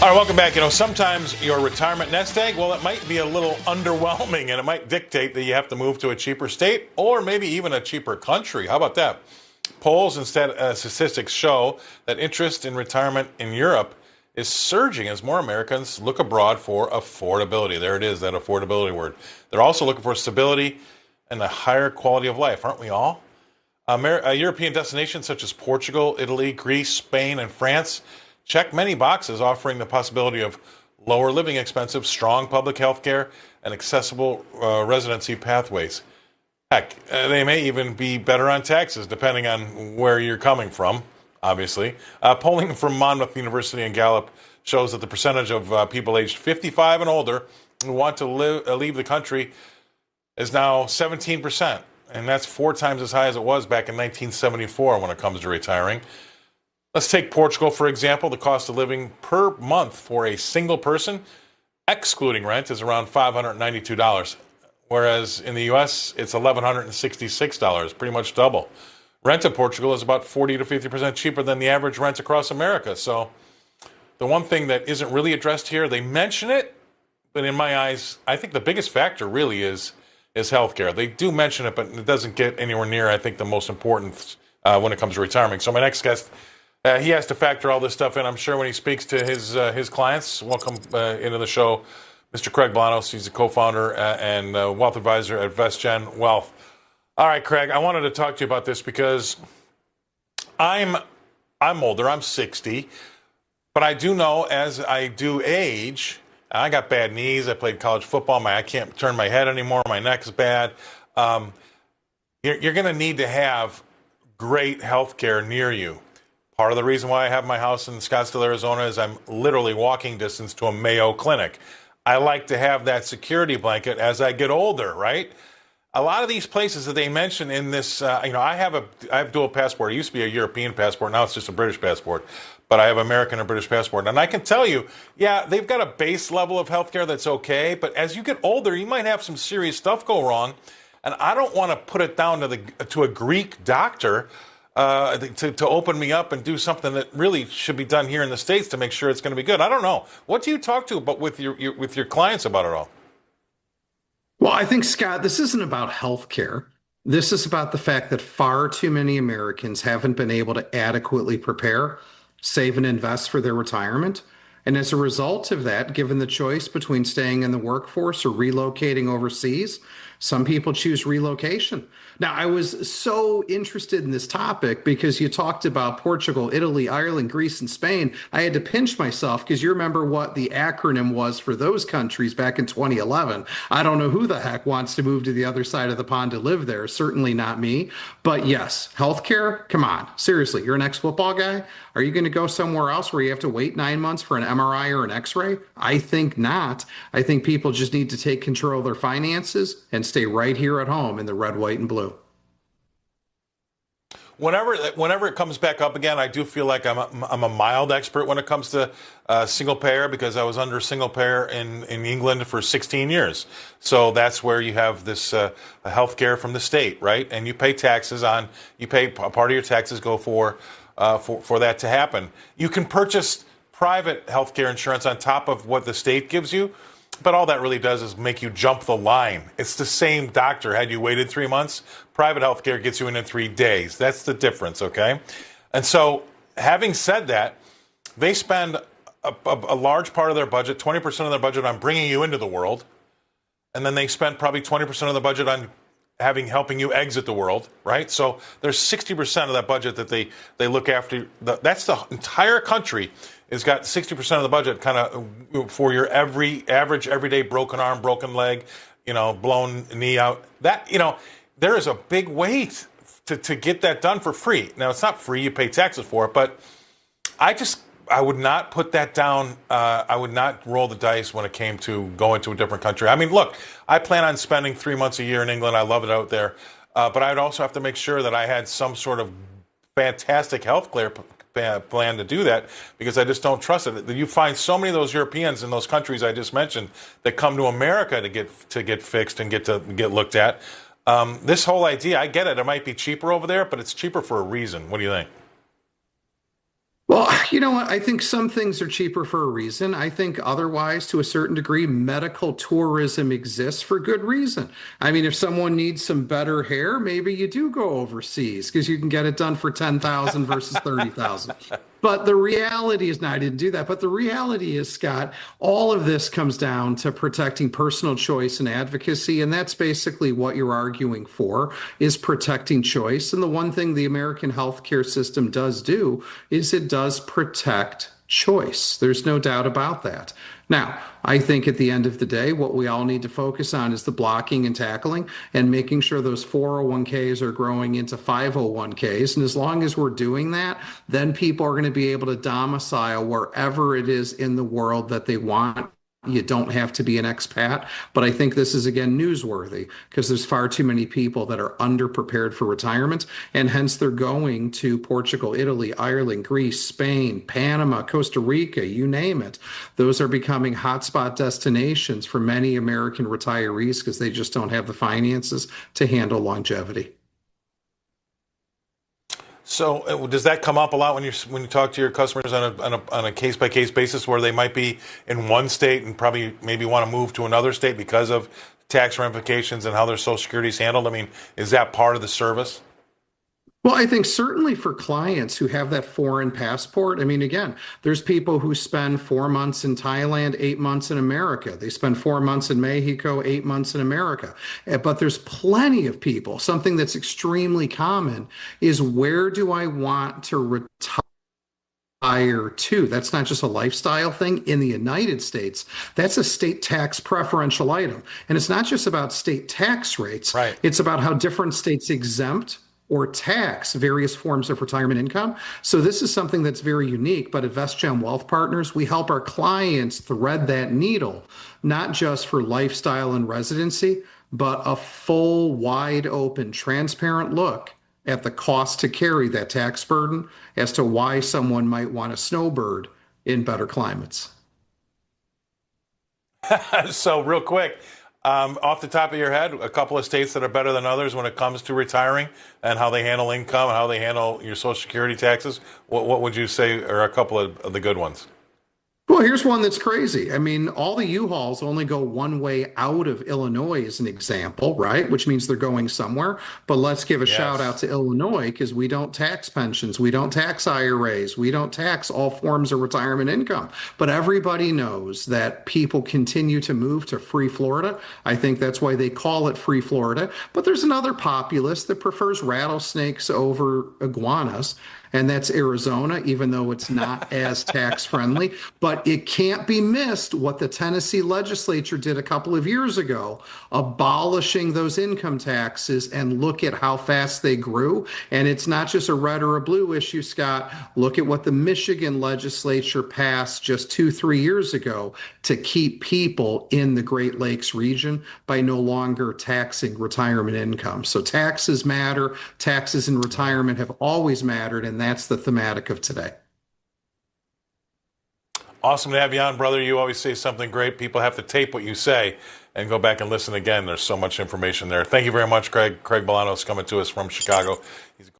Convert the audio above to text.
All right, welcome back. Sometimes your retirement nest egg, well, it might be a little underwhelming, and it might dictate that you have to move to a cheaper state or maybe even a cheaper country. How about that? Polls and statistics show that interest in retirement in Europe is surging as more Americans look abroad for affordability. There it is, that affordability word. They're also looking for stability and a higher quality of life, aren't we all? European destinations such as Portugal, Italy, Greece, Spain, and France check many boxes, offering the possibility of lower living expenses, strong public health care, and accessible residency pathways. Heck, they may even be better on taxes, depending on where you're coming from, obviously. Polling from Monmouth University and Gallup shows that the percentage of people aged 55 and older who want to leave the country is now 17%, and that's 4 times as high as it was back in 1974 when it comes to retiring. Let's take Portugal, for example. The cost of living per month for a single person, excluding rent, is around $592, whereas in the U.S., it's $1,166, pretty much double. Rent in Portugal is about 40 to 50% cheaper than the average rent across America. So the one thing that isn't really addressed here, they mention it, but in my eyes, I think the biggest factor really is healthcare. They do mention it, but it doesn't get anywhere near, I think, the most important when it comes to retiring. So my next guest, he has to factor all this stuff in, I'm sure, when he speaks to his clients. Welcome into the show, Mr. Craig Bolanos. He's a co-founder and wealth advisor at VestGen Wealth. All right, Craig, I wanted to talk to you about this because I'm older. I'm 60, but I do know as I do age, I got bad knees. I played college football. I can't turn my head anymore. My neck's bad. You're going to need to have great health care near you. Part of the reason why I have my house in Scottsdale, Arizona, is I'm literally walking distance to a Mayo Clinic. I like to have that security blanket as I get older, right? A lot of these places that they mention in this, I have dual passport. It used to be a European passport. Now it's just a British passport. But I have American and British passport. And I can tell you, yeah, they've got a base level of healthcare that's okay. But as you get older, you might have some serious stuff go wrong. And I don't want to put it down to a Greek doctor to open me up and do something that really should be done here in the States to make sure it's going to be good. I don't know. What do you talk to about with your clients about it all? Well, I think, Scott, this isn't about health care. This is about the fact that far too many Americans haven't been able to adequately prepare, save, and invest for their retirement. And as a result of that, given the choice between staying in the workforce or relocating overseas, some people choose relocation. Now, I was so interested in this topic because you talked about Portugal, Italy, Ireland, Greece, and Spain. I had to pinch myself because you remember what the acronym was for those countries back in 2011. I don't know who the heck wants to move to the other side of the pond to live there. Certainly not me. But yes, healthcare, come on. Seriously, you're an ex-football guy? Are you going to go somewhere else where you have to wait 9 months for an MRI or an X-ray? I think not. I think people just need to take control of their finances and stay right here at home in the red, white, and blue. Whenever it comes back up again, I do feel like I'm a mild expert when it comes to single payer because I was under single payer in England for 16 years. So that's where you have this health care from the state, right? And you pay taxes you pay a part of your taxes go for that to happen. You can purchase private health care insurance on top of what the state gives you. But all that really does is make you jump the line. It's the same doctor. Had you waited 3 months, private health care gets you in 3 days. That's the difference, okay? And so having said that, they spend a large part of their budget, 20% of their budget on bringing you into the world. And then they spend probably 20% of the budget on helping you exit the world, right? So there's 60% of that budget that they look after. That's the entire country has got 60% of the budget kind of for your everyday broken arm, broken leg, blown knee out. That, there is a big weight to get that done for free. Now, it's not free. You pay taxes for it, but I would not put that down. I would not roll the dice when it came to going to a different country. I mean, look, I plan on spending 3 months a year in England. I love it out there. But I'd also have to make sure that I had some sort of fantastic health care plan to do that because I just don't trust it. You find so many of those Europeans in those countries I just mentioned that come to America to get fixed and get looked at. This whole idea, I get it. It might be cheaper over there, but it's cheaper for a reason. What do you think? Well, you know what? I think some things are cheaper for a reason. I think otherwise, to a certain degree, medical tourism exists for good reason. I mean, if someone needs some better hair, maybe you do go overseas because you can get it done for 10,000 versus 30,000. But the reality is, no, I didn't do that. But the reality is, Scott, all of this comes down to protecting personal choice and advocacy. And that's basically what you're arguing for is protecting choice. And the one thing the American healthcare system does do is it does protect choice. There's no doubt about that. Now, I think at the end of the day, what we all need to focus on is the blocking and tackling and making sure those 401ks are growing into 501ks. And as long as we're doing that, then people are going to be able to domicile wherever it is in the world that they want. You don't have to be an expat, but I think this is again newsworthy because there's far too many people that are underprepared for retirement, and hence they're going to Portugal, Italy, Ireland, Greece, Spain, Panama, Costa Rica, you name it. Those are becoming hotspot destinations for many American retirees because they just don't have the finances to handle longevity. So does that come up a lot when you talk to your customers on a case by case basis, where they might be in one state and probably maybe want to move to another state because of tax ramifications and how their Social Security is handled? I mean, is that part of the service? Well, I think certainly for clients who have that foreign passport, I mean, again, there's people who spend 4 months in Thailand, 8 months in America. They spend 4 months in Mexico, 8 months in America. But there's plenty of people. Something that's extremely common is where do I want to retire to? That's not just a lifestyle thing in the United States. That's a state tax preferential item. And it's not just about state tax rates. Right. It's about how different states exempt or tax various forms of retirement income. So this is something that's very unique, but at VestGen Wealth Partners, we help our clients thread that needle, not just for lifestyle and residency, but a full, wide open, transparent look at the cost to carry that tax burden as to why someone might want a snowbird in better climates. So real quick, off the top of your head, a couple of states that are better than others when it comes to retiring and how they handle income and how they handle your Social Security taxes. What would you say are a couple of the good ones? Well, here's one that's crazy. I mean, all the U-Hauls only go one way out of Illinois as an example, right? Which means they're going somewhere. But let's give a shout out Yes. to Illinois because we don't tax pensions. We don't tax IRAs. We don't tax all forms of retirement income. But everybody knows that people continue to move to free Florida. I think that's why they call it free Florida. But there's another populace that prefers rattlesnakes over iguanas, and that's Arizona, even though it's not as tax friendly. But it can't be missed what the Tennessee legislature did a couple of years ago, abolishing those income taxes, and look at how fast they grew. And it's not just a red or a blue issue, Scott. Look at what the Michigan legislature passed just 2, 3 years ago to keep people in the Great Lakes region by no longer taxing retirement income. So taxes matter. Taxes in retirement have always mattered, and that's the thematic of today. Awesome to have you on, brother. You always say something great. People have to tape what you say and go back and listen again. There's so much information there. Thank you very much, Craig. Craig Bolanos coming to us from Chicago. He's